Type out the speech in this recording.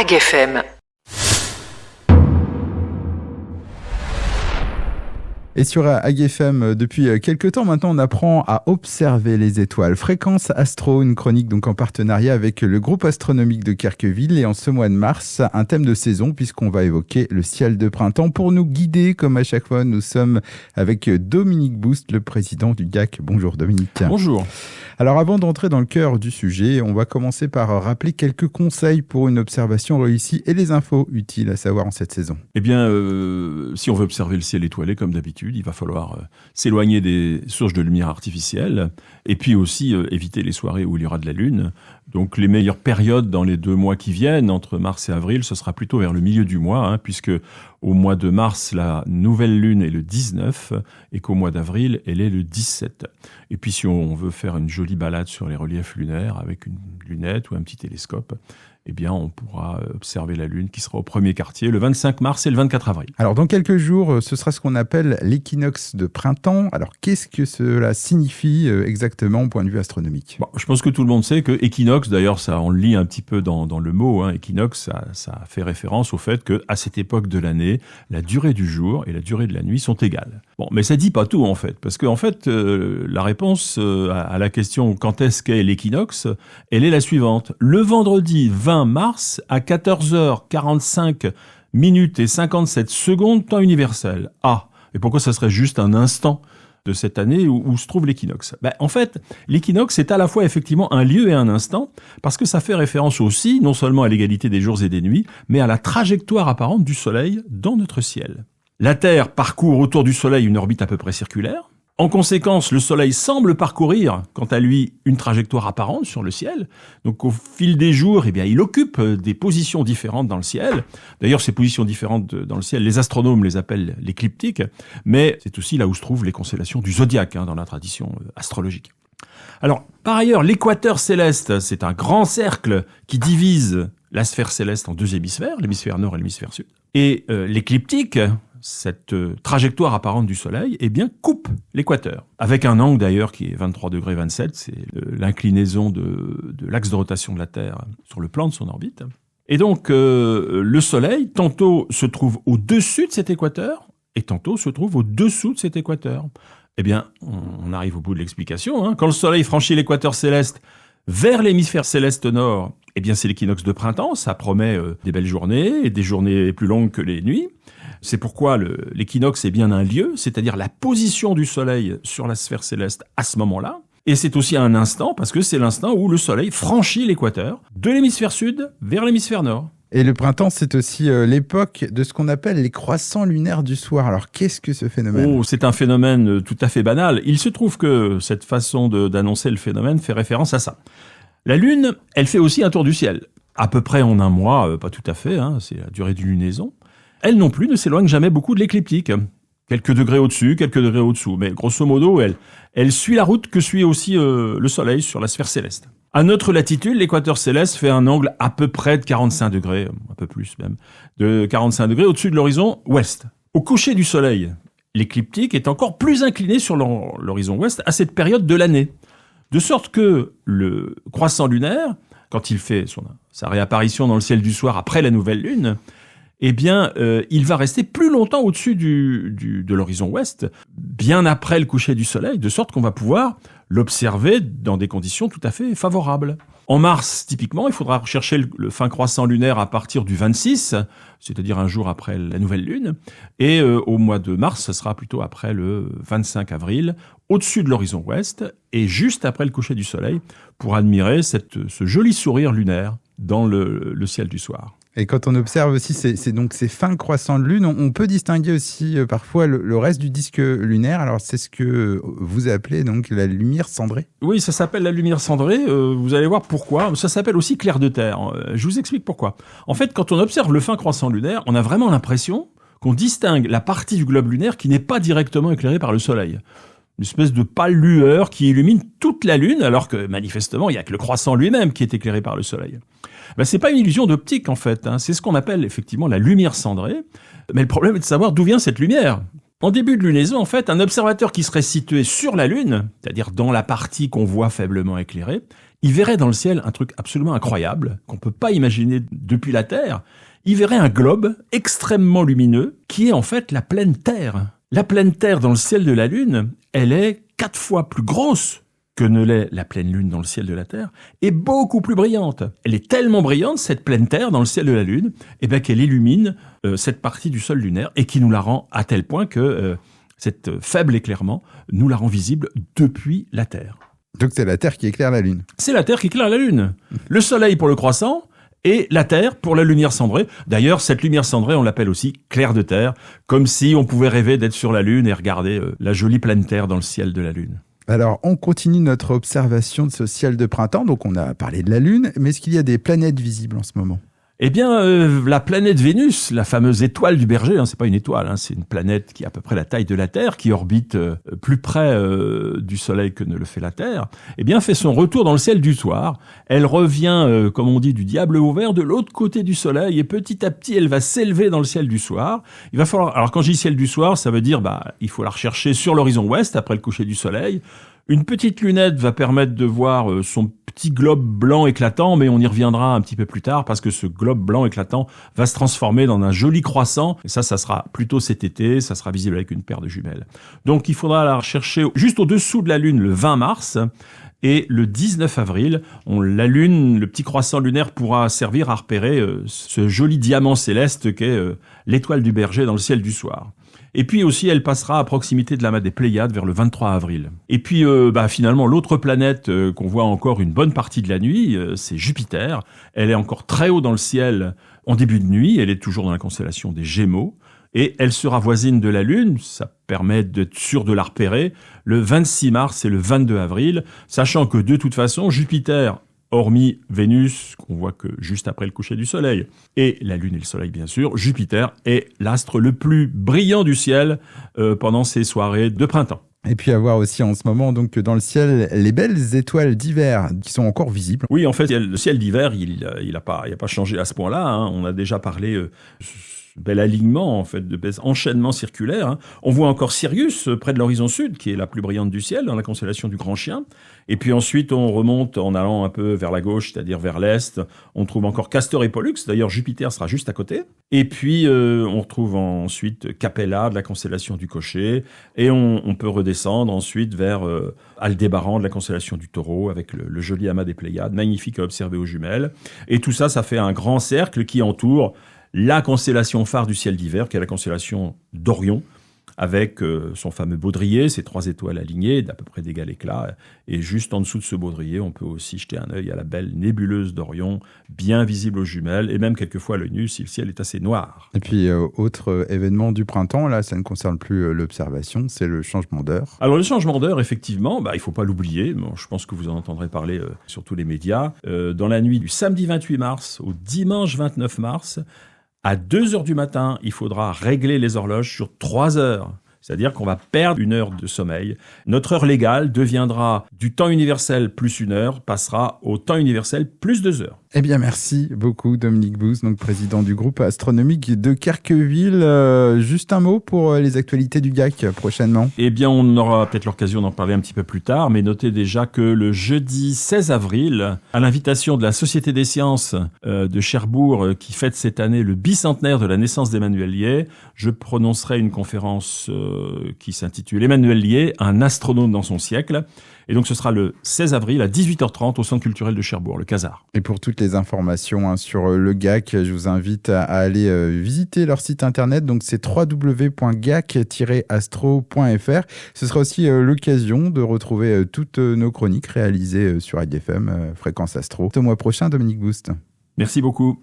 AgFM. Et sur AgFM, depuis quelques temps maintenant, on apprend à observer les étoiles. Fréquence Astro, une chronique donc en partenariat avec le groupe astronomique de Kerqueville. Et en ce mois de mars, un thème de saison puisqu'on va évoquer le ciel de printemps. Pour nous guider, comme à chaque fois, nous sommes avec Dominique Boust, le président du GAC. Bonjour Dominique. Bonjour. Alors avant d'entrer dans le cœur du sujet, on va commencer par rappeler quelques conseils pour une observation réussie et les infos utiles à savoir en cette saison. Eh bien, si on veut observer le ciel étoilé comme d'habitude, il va falloir s'éloigner des sources de lumière artificielle et puis aussi éviter les soirées où il y aura de la lune. Donc les meilleures périodes dans les 2 mois qui viennent, entre mars et avril, ce sera plutôt vers le milieu du mois, puisque au mois de mars, la nouvelle lune est le 19 et qu'au mois d'avril, elle est le 17. Et puis si on veut faire une jolie balade sur les reliefs lunaires avec une lunette ou un petit télescope, eh bien, on pourra observer la Lune qui sera au premier quartier le 25 mars et le 24 avril. Alors, dans quelques jours, ce sera ce qu'on appelle l'équinoxe de printemps. Alors, qu'est-ce que cela signifie exactement au point de vue astronomique ? Bon, je pense que tout le monde sait que équinoxe, d'ailleurs, ça, on le lit un petit peu dans le mot, équinoxe, ça fait référence au fait qu'à cette époque de l'année, la durée du jour et la durée de la nuit sont égales. Bon, mais ça dit pas tout, en fait, parce qu'en fait, la réponse à la question quand est-ce qu'est l'équinoxe, elle est la suivante. Le vendredi 20 mars à 14h45 minutes et 57 secondes, temps universel. Ah, et pourquoi ça serait juste un instant de cette année où se trouve l'équinoxe ? En fait, l'équinoxe est à la fois effectivement un lieu et un instant, parce que ça fait référence aussi, non seulement à l'égalité des jours et des nuits, mais à la trajectoire apparente du Soleil dans notre ciel. La Terre parcourt autour du Soleil une orbite à peu près circulaire. En conséquence, le Soleil semble parcourir, quant à lui, une trajectoire apparente sur le ciel. Donc, au fil des jours, il occupe des positions différentes dans le ciel. D'ailleurs, ces positions différentes dans le ciel, les astronomes les appellent l'écliptique, mais c'est aussi là où se trouvent les constellations du zodiaque, dans la tradition astrologique. Alors, par ailleurs, l'équateur céleste, c'est un grand cercle qui divise la sphère céleste en 2 hémisphères, l'hémisphère nord et l'hémisphère sud. Et l'écliptique, cette trajectoire apparente du Soleil, coupe l'équateur. Avec un angle d'ailleurs qui est 23,27°, c'est l'inclinaison de l'axe de rotation de la Terre sur le plan de son orbite. Et donc, le Soleil, tantôt se trouve au-dessus de cet équateur, et tantôt se trouve au-dessous de cet équateur. On arrive au bout de l'explication. Quand le Soleil franchit l'équateur céleste vers l'hémisphère céleste nord, c'est l'équinoxe de printemps, ça promet des belles journées, et des journées plus longues que les nuits. C'est pourquoi l'équinoxe est bien un lieu, c'est-à-dire la position du Soleil sur la sphère céleste à ce moment-là. Et c'est aussi un instant, parce que c'est l'instant où le Soleil franchit l'équateur de l'hémisphère sud vers l'hémisphère nord. Et le printemps, c'est aussi l'époque de ce qu'on appelle les croissants lunaires du soir. Alors, qu'est-ce que ce phénomène ? C'est un phénomène tout à fait banal. Il se trouve que cette façon d'annoncer le phénomène fait référence à ça. La Lune, elle fait aussi un tour du ciel. À peu près en un mois, pas tout à fait, c'est la durée d'une lunaison. Elle non plus ne s'éloigne jamais beaucoup de l'écliptique. Quelques degrés au-dessus, quelques degrés au-dessous. Mais grosso modo, elle suit la route que suit aussi le Soleil sur la sphère céleste. À notre latitude, l'équateur céleste fait un angle à peu près de 45 degrés, un peu plus même, de 45 degrés au-dessus de l'horizon ouest. Au coucher du Soleil, l'écliptique est encore plus incliné sur l'horizon ouest à cette période de l'année. De sorte que le croissant lunaire, quand il fait sa réapparition dans le ciel du soir après la nouvelle lune, il va rester plus longtemps au-dessus de l'horizon ouest, bien après le coucher du Soleil, de sorte qu'on va pouvoir l'observer dans des conditions tout à fait favorables. En mars, typiquement, il faudra rechercher le fin croissant lunaire à partir du 26, c'est-à-dire un jour après la nouvelle lune, et au mois de mars, ce sera plutôt après le 25 avril, au-dessus de l'horizon ouest, et juste après le coucher du Soleil, pour admirer ce joli sourire lunaire dans le ciel du soir. Et quand on observe aussi ces fins croissants de lune, on peut distinguer aussi parfois le reste du disque lunaire. Alors c'est ce que vous appelez donc la lumière cendrée. Oui, ça s'appelle la lumière cendrée. Vous allez voir pourquoi. Ça s'appelle aussi clair de terre. Je vous explique pourquoi. En fait, quand on observe le fin croissant lunaire, on a vraiment l'impression qu'on distingue la partie du globe lunaire qui n'est pas directement éclairée par le Soleil. Une espèce de pâle lueur qui illumine toute la Lune, alors que manifestement, il n'y a que le croissant lui-même qui est éclairé par le Soleil. C'est pas une illusion d'optique en fait, c'est ce qu'on appelle effectivement la lumière cendrée. Mais le problème est de savoir d'où vient cette lumière. En début de lunaison, en fait, un observateur qui serait situé sur la Lune, c'est-à-dire dans la partie qu'on voit faiblement éclairée, il verrait dans le ciel un truc absolument incroyable, qu'on peut pas imaginer depuis la Terre. Il verrait un globe extrêmement lumineux, qui est en fait la pleine Terre. La pleine Terre dans le ciel de la Lune, elle est 4 fois plus grosse que ne l'est la pleine Lune dans le ciel de la Terre, et beaucoup plus brillante. Elle est tellement brillante, cette pleine Terre dans le ciel de la Lune, qu'elle illumine cette partie du sol lunaire, et qui nous la rend à tel point que cet faible éclairement nous la rend visible depuis la Terre. Donc c'est la Terre qui éclaire la Lune. C'est la Terre qui éclaire la Lune. Le Soleil pour le croissant, et la Terre pour la lumière cendrée. D'ailleurs, cette lumière cendrée, on l'appelle aussi clair de terre, comme si on pouvait rêver d'être sur la Lune et regarder la jolie pleine Terre dans le ciel de la Lune. Alors, on continue notre observation de ce ciel de printemps. Donc, on a parlé de la Lune, mais est-ce qu'il y a des planètes visibles en ce moment ? Eh bien, la planète Vénus, la fameuse étoile du Berger, c'est pas une étoile, c'est une planète qui a à peu près la taille de la Terre, qui orbite plus près du Soleil que ne le fait la Terre, fait son retour dans le ciel du soir. Elle revient, comme on dit, du diable au vert, de l'autre côté du Soleil, et petit à petit, elle va s'élever dans le ciel du soir. Il va falloir, alors quand je dis ciel du soir, ça veut dire, il faut la rechercher sur l'horizon ouest, après le coucher du Soleil. Une petite lunette va permettre de voir son petit globe blanc éclatant, mais on y reviendra un petit peu plus tard parce que ce globe blanc éclatant va se transformer dans un joli croissant. Et ça sera plutôt cet été, ça sera visible avec une paire de jumelles. Donc il faudra la rechercher juste au-dessous de la Lune le 20 mars. Et le 19 avril, la Lune, le petit croissant lunaire pourra servir à repérer ce joli diamant céleste qu'est l'étoile du Berger dans le ciel du soir. Et puis aussi, elle passera à proximité de l'amas des Pléiades vers le 23 avril. Et puis, finalement, l'autre planète qu'on voit encore une bonne partie de la nuit, c'est Jupiter. Elle est encore très haut dans le ciel en début de nuit. Elle est toujours dans la constellation des Gémeaux. Et elle sera voisine de la Lune, ça permet d'être sûr de la repérer, le 26 mars et le 22 avril, sachant que de toute façon, Jupiter, hormis Vénus, qu'on voit que juste après le coucher du Soleil, et la Lune et le Soleil bien sûr, Jupiter est l'astre le plus brillant du ciel pendant ces soirées de printemps. Et puis à voir aussi en ce moment donc dans le ciel les belles étoiles d'hiver qui sont encore visibles. Oui, en fait, le ciel d'hiver, il a pas changé à ce point-là. On a déjà parlé bel alignement, en fait, de bel enchaînement circulaire. On voit encore Sirius près de l'horizon sud, qui est la plus brillante du ciel, dans la constellation du Grand Chien. Et puis ensuite, on remonte en allant un peu vers la gauche, c'est-à-dire vers l'est. On trouve encore Castor et Pollux. D'ailleurs, Jupiter sera juste à côté. Et puis, on retrouve ensuite Capella de la constellation du Cocher. Et on peut redescendre ensuite vers Aldébaran de la constellation du Taureau, avec le joli amas des Pléiades, magnifique à observer aux jumelles. Et tout ça, ça fait un grand cercle qui entoure la constellation phare du ciel d'hiver, qui est la constellation d'Orion, avec son fameux baudrier, ses 3 étoiles alignées d'à peu près d'égal éclat. Et juste en dessous de ce baudrier, on peut aussi jeter un œil à la belle nébuleuse d'Orion, bien visible aux jumelles, et même quelquefois à l'œil nu si le ciel est assez noir. Et puis, autre événement du printemps, là, ça ne concerne plus l'observation, c'est le changement d'heure. Alors, le changement d'heure, effectivement, il ne faut pas l'oublier. Bon, je pense que vous en entendrez parler sur tous les médias. Dans la nuit du samedi 28 mars au dimanche 29 mars, à 2 heures du matin, il faudra régler les horloges sur 3 heures. C'est-à-dire qu'on va perdre 1 heure de sommeil. Notre heure légale deviendra du temps universel plus 1 heure, passera au temps universel plus 2 heures. Eh bien, merci beaucoup Dominique Bousse, donc président du groupe astronomique de Kerqueville. Juste un mot pour les actualités du GAC prochainement. Eh bien, on aura peut-être l'occasion d'en parler un petit peu plus tard, mais notez déjà que le jeudi 16 avril, à l'invitation de la Société des sciences de Cherbourg, qui fête cette année le bicentenaire de la naissance d'Emmanuel Liais, je prononcerai une conférence qui s'intitule « Emmanuel Liais, un astronaute dans son siècle ». Et donc, ce sera le 16 avril à 18h30 au Centre culturel de Cherbourg, le Casar. Et pour toutes les informations sur le GAC, je vous invite à aller visiter leur site internet. Donc, c'est www.gac-astro.fr. Ce sera aussi l'occasion de retrouver toutes nos chroniques réalisées sur IDFM, Fréquence Astro. Au mois prochain, Dominique Boost. Merci beaucoup.